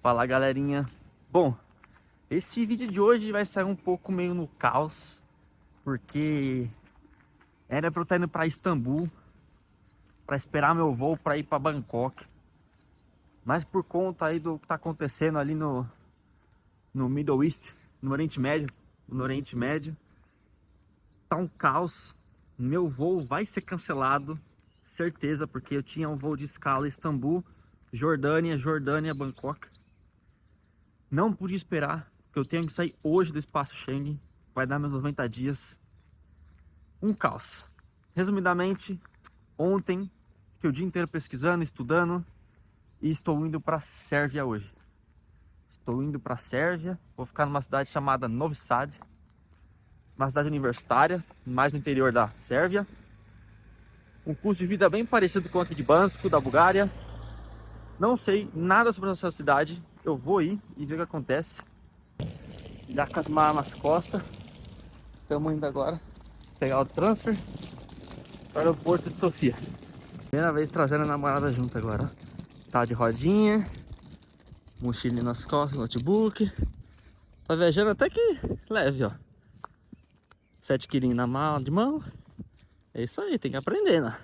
Fala, galerinha. Bom, esse vídeo de hoje vai sair um pouco meio no caos, porque era pra eu estar indo pra Istambul pra esperar meu voo pra ir pra Bangkok, mas por conta aí do que tá acontecendo ali no Middle East, no Oriente Médio, tá um caos. Meu voo vai ser cancelado, certeza, porque eu tinha um voo de escala Istambul, Jordânia, Bangkok. Não pude esperar, porque eu tenho que sair hoje do espaço Schengen. Vai dar meus 90 dias. Um caos. Resumidamente, ontem fiquei o dia inteiro pesquisando, estudando, e estou indo para a Sérvia hoje. Estou indo para a Sérvia, vou ficar numa cidade chamada Novi Sad, uma cidade universitária, mais no interior da Sérvia. Um custo de vida bem parecido com aqui de Bansko, da Bulgária. Não sei nada sobre essa cidade, eu vou ir e ver o que acontece. Já com as malas nas costas, estamos indo agora pegar o transfer para o aeroporto de Sofia. Primeira vez trazendo a namorada junto agora, ó. Tá de rodinha, mochilinha nas costas, notebook. Tá viajando até que leve, ó. 7 quilinhos na mala de mão. É isso aí, tem que aprender, né?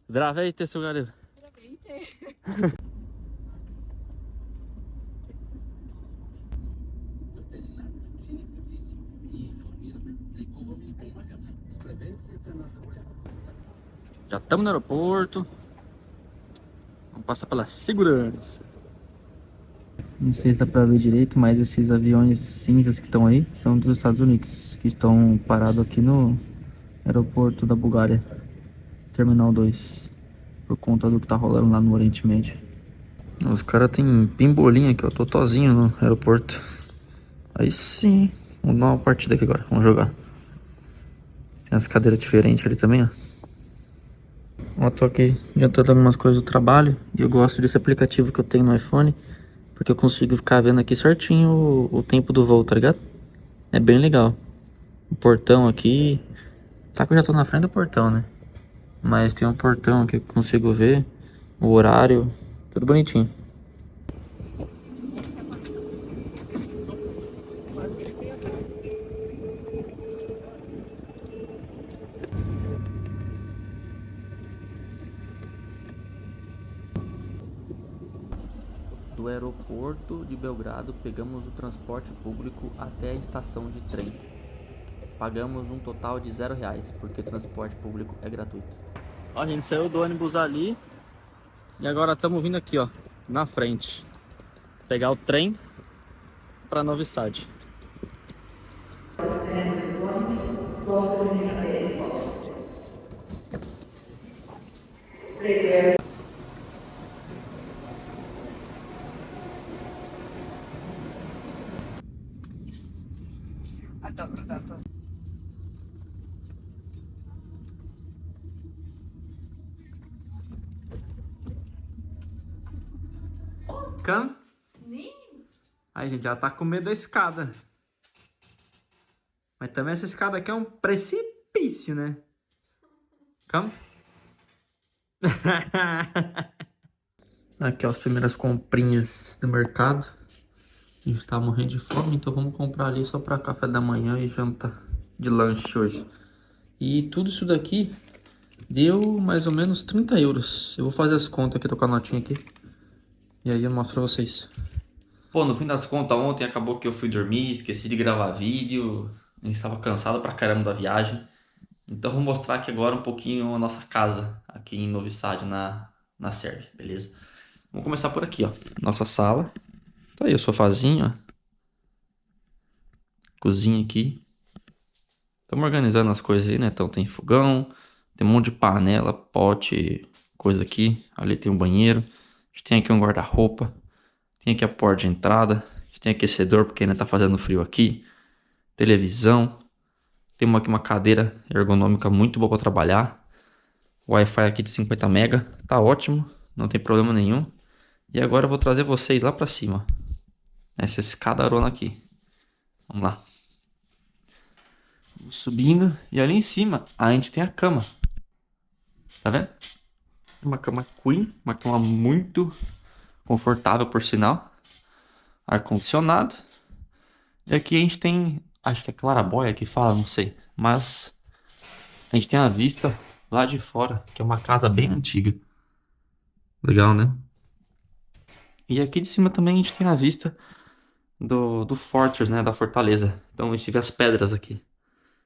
Здравейте, Sugaril. Здравейте. Já estamos no aeroporto. Vamos passar pela segurança. Não sei se dá pra ver direito, mas esses aviões cinzas que estão aí são dos Estados Unidos, que estão parados aqui no aeroporto da Bulgária, Terminal 2, por conta do que tá rolando lá no Oriente Médio. Os caras tem pimbolinha aqui, ó, totozinho no aeroporto. Aí sim, vamos dar uma partida aqui agora, vamos jogar. Tem as cadeiras diferentes ali também, ó. Eu tô aqui adiantando algumas coisas do trabalho e eu gosto desse aplicativo que eu tenho no iPhone, porque eu consigo ficar vendo aqui certinho o tempo do voo, tá ligado? É bem legal. O portão aqui, tá que eu já tô na frente do portão, né? Mas tem um portão aqui que eu consigo ver o horário, tudo bonitinho. Do aeroporto de Belgrado, pegamos o transporte público até a estação de trem. Pagamos um total de R$0, porque o transporte público é gratuito. Ó, a gente saiu do ônibus ali e agora estamos vindo aqui, ó, na frente. Pegar o trem para Novi Sad. Come? Aí, gente, ela tá com medo da escada. Mas também essa escada aqui é um precipício, né? Come? Aqui, ó, as primeiras comprinhas do mercado. A gente tá morrendo de fome, então vamos comprar ali só pra café da manhã e janta de lanche hoje. E tudo isso daqui deu mais ou menos 30 euros. Eu vou fazer as contas aqui, tô com a notinha aqui. E aí eu mostro pra vocês. Pô, no fim das contas, ontem acabou que eu fui dormir, esqueci de gravar vídeo. A gente tava cansado pra caramba da viagem. Então vou mostrar aqui agora um pouquinho a nossa casa aqui em Novi Sad, na Sérvia, beleza? Vamos começar por aqui, ó. Nossa sala. Tá aí o sofazinho, ó. Cozinha aqui. Estamos organizando as coisas aí, né? Então tem fogão, tem um monte de panela, pote, coisa aqui. Ali tem um banheiro. A gente tem aqui um guarda-roupa. Tem aqui a porta de entrada. A gente tem aquecedor porque ainda tá fazendo frio aqui. Televisão. Temos aqui uma cadeira ergonômica muito boa para trabalhar. Wi-Fi aqui de 50 MB. Tá ótimo, não tem problema nenhum. E agora eu vou trazer vocês lá para cima. Essa escadarona aqui. Vamos lá. Subindo. E ali em cima a gente tem a cama. Tá vendo? Uma cama queen. Uma cama muito confortável, por sinal. ar-condicionado. E aqui a gente tem, acho que é claraboia que fala, não sei. Mas a gente tem a vista lá de fora, que é uma casa bem antiga. Legal, né? E aqui de cima também a gente tem a vista do Fortress, né? Da fortaleza. Então a gente vê as pedras aqui.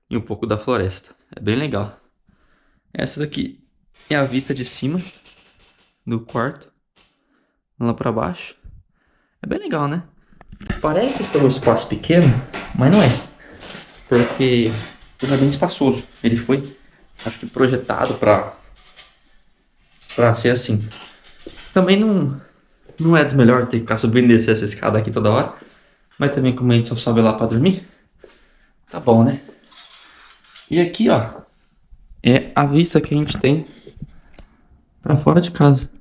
E um pouco da floresta. É bem legal. Essa daqui é a vista de cima do quarto. Lá pra baixo. É bem legal, né? Parece ser um espaço pequeno, mas não é. Porque ele é bem espaçoso. Ele foi, acho que, projetado pra ser assim. Também não é dos melhores ter que ficar subindo e descer essa escada aqui toda hora. Mas também como a gente só sobe lá pra dormir, tá bom, né? E aqui, ó, é a vista que a gente tem pra fora de casa.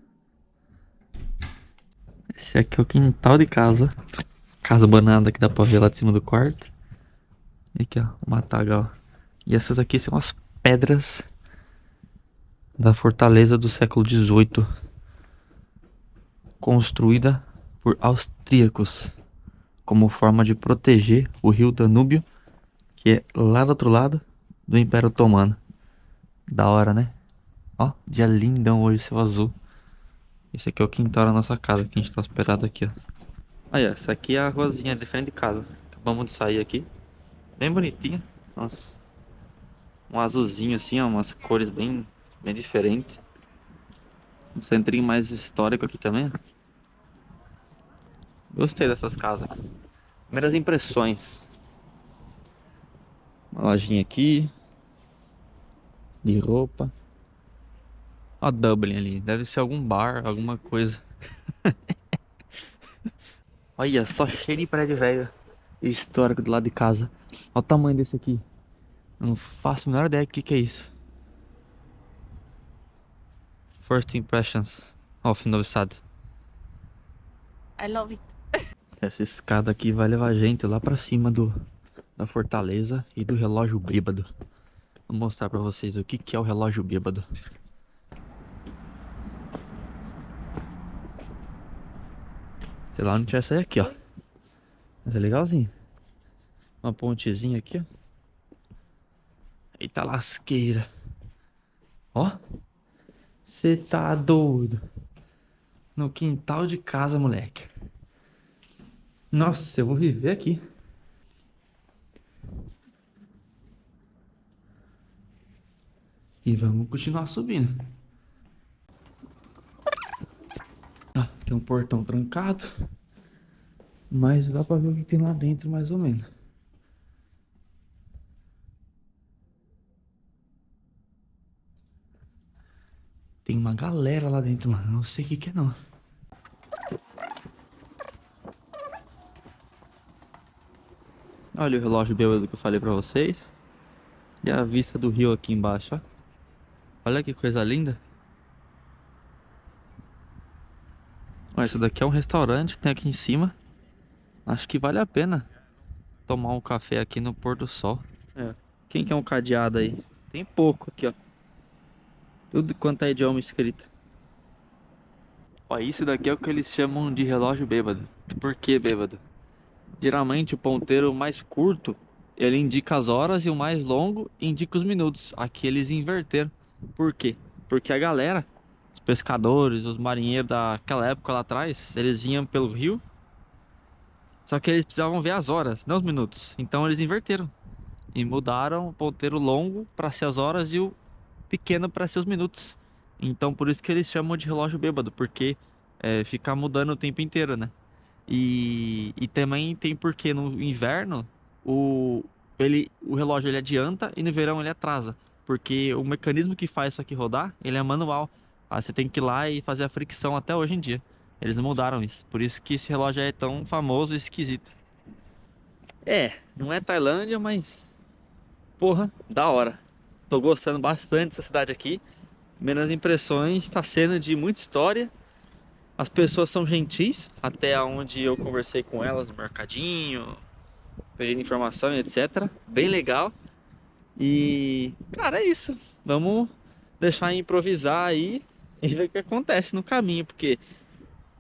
Esse aqui é o quintal de casa. Casa banana que dá pra ver lá de cima do quarto. E aqui, ó, o matagal. E essas aqui são as pedras da fortaleza do século XVIII, construída por austríacos como forma de proteger o rio Danúbio, que é lá do outro lado do Império Otomano. Da hora, né? Ó, dia lindão hoje, céu azul. Esse aqui é o quintal da nossa casa, que a gente tá hospedado aqui, ó. Aí, ó, essa aqui é a ruazinha de frente de casa. Acabamos de sair aqui. Bem bonitinha. Um azulzinho assim, ó, umas cores bem diferentes. Um centrinho mais histórico aqui também. Gostei dessas casas. Primeiras impressões. Uma lojinha aqui de roupa. Ó, Dublin ali. Deve ser algum bar, alguma coisa. Olha, só cheio de prédio velho histórico do lado de casa. Olha o tamanho desse aqui. Eu não faço a menor ideia do que é isso. First impressions of Novi Sad. I love it. Essa escada aqui vai levar a gente lá pra cima da fortaleza e do relógio bêbado. Vou mostrar pra vocês o que é o relógio bêbado. Sei lá onde vai sair aqui, ó. Mas é legalzinho. Uma pontezinha aqui, ó. Eita lasqueira. Ó. Cê tá doido. No quintal de casa, moleque. Nossa, eu vou viver aqui. E vamos continuar subindo. Ah, tem um portão trancado. Mas dá pra ver o que tem lá dentro, mais ou menos. Tem uma galera lá dentro, mano. Não sei o que é, não. Olha o relógio bêbado que eu falei pra vocês. E a vista do rio aqui embaixo, ó. Olha que coisa linda. Olha, isso daqui é um restaurante que tem aqui em cima. Acho que vale a pena tomar um café aqui no pôr do sol. É. Quem quer um cadeado aí? Tem pouco aqui, ó. Tudo quanto é idioma escrito. Ó, isso daqui é o que eles chamam de relógio bêbado. Por que bêbado? Geralmente o ponteiro mais curto, ele indica as horas e o mais longo indica os minutos. Aqui eles inverteram. Por quê? Porque a galera, os pescadores, os marinheiros daquela época lá atrás, eles vinham pelo rio. Só que eles precisavam ver as horas, não os minutos. Então eles inverteram. E mudaram o ponteiro longo para ser as horas e o pequeno para ser os minutos. Então por isso que eles chamam de relógio bêbado, porque fica mudando o tempo inteiro, né? E também tem porque no inverno o relógio ele adianta e no verão ele atrasa. Porque o mecanismo que faz isso aqui rodar, ele é manual. Ah, você tem que ir lá e fazer a fricção até hoje em dia. Eles mudaram isso. Por isso que esse relógio é tão famoso e esquisito. Não é Tailândia, mas porra, da hora. Tô gostando bastante dessa cidade aqui. Minhas impressões está sendo de muita história. As pessoas são gentis, até onde eu conversei com elas no mercadinho, pedindo informação e etc. Bem legal. E, cara, é isso. Vamos deixar improvisar aí e ver o que acontece no caminho, porque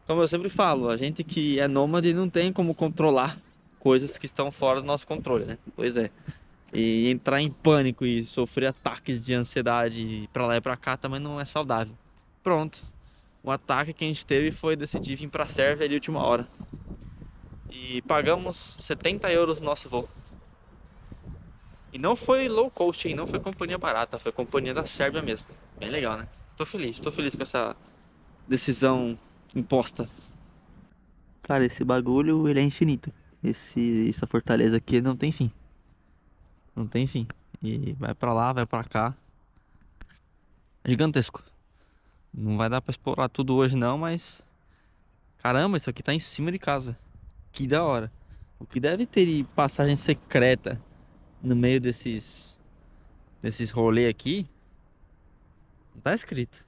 Como eu sempre falo, a gente que é nômade não tem como controlar coisas que estão fora do nosso controle, né? Pois é. E entrar em pânico e sofrer ataques de ansiedade pra lá e pra cá também não é saudável. Pronto. O ataque que a gente teve foi decidir vir pra Sérvia de última hora. E pagamos 70 euros no nosso voo. E não foi low cost, hein? Não foi companhia barata, foi companhia da Sérvia mesmo. Bem legal, né? Tô feliz com essa decisão imposta. Cara, esse bagulho, ele é infinito. Essa fortaleza aqui não tem fim. Não tem fim. E vai pra lá, vai pra cá. É gigantesco. Não vai dar pra explorar tudo hoje não, mas... Caramba, isso aqui tá em cima de casa. Que da hora. O que deve ter de passagem secreta no meio desses rolês aqui, não tá escrito.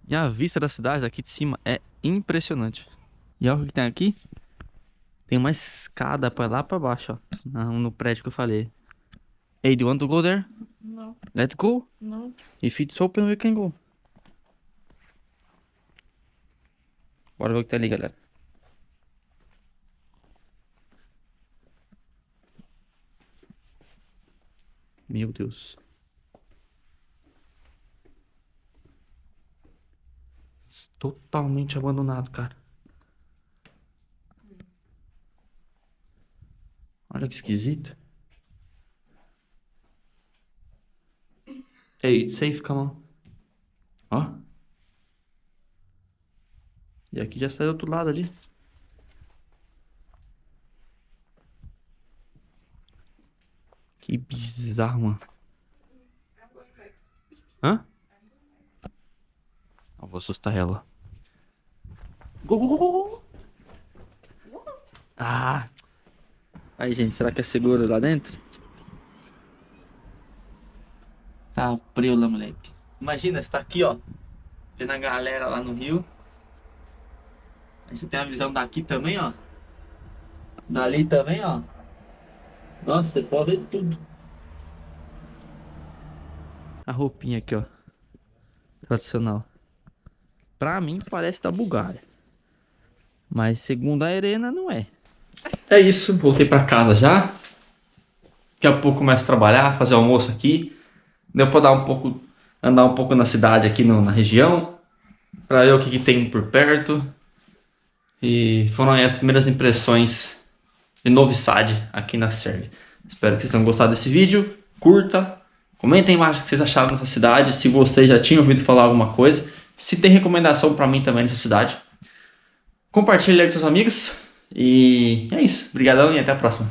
E a vista da cidade daqui de cima é impressionante. E olha o que tem aqui. Tem uma escada pra lá pra baixo, ó. No prédio que eu falei. Hey, do you want to go there? No, Let's go. no. If it's open, we can go. Bora ver o que tá ali, galera. Meu Deus. Totalmente abandonado, cara. Olha que esquisito. Hey, it's safe, come on. Ó. E aqui já sai do outro lado ali. Que bizarro, mano. Hã? Eu vou assustar ela. Go, go, go, go. Ah. Aí, gente, será que é seguro lá dentro? Tá preula, moleque. Imagina, você tá aqui, ó. Vendo a galera lá no rio. Aí você tem a visão daqui também, ó. Dali também, ó. Nossa, você pode ver tudo. A roupinha aqui, ó. Tradicional. Pra mim parece da Bulgária. Mas segundo a Irena, não é. É isso, voltei pra casa já. Daqui a pouco começo a trabalhar, fazer almoço aqui. Deu pra andar um pouco na cidade aqui na região. Pra ver o que tem por perto. E foram aí as primeiras impressões de Novi Sad aqui na Sérvia. Espero que vocês tenham gostado desse vídeo. Curta, comentem embaixo o que vocês acharam dessa cidade. Se vocês já tinham ouvido falar alguma coisa. Se tem recomendação pra mim também nessa cidade. Compartilhe aí com seus amigos. E é isso. Obrigadão e até a próxima.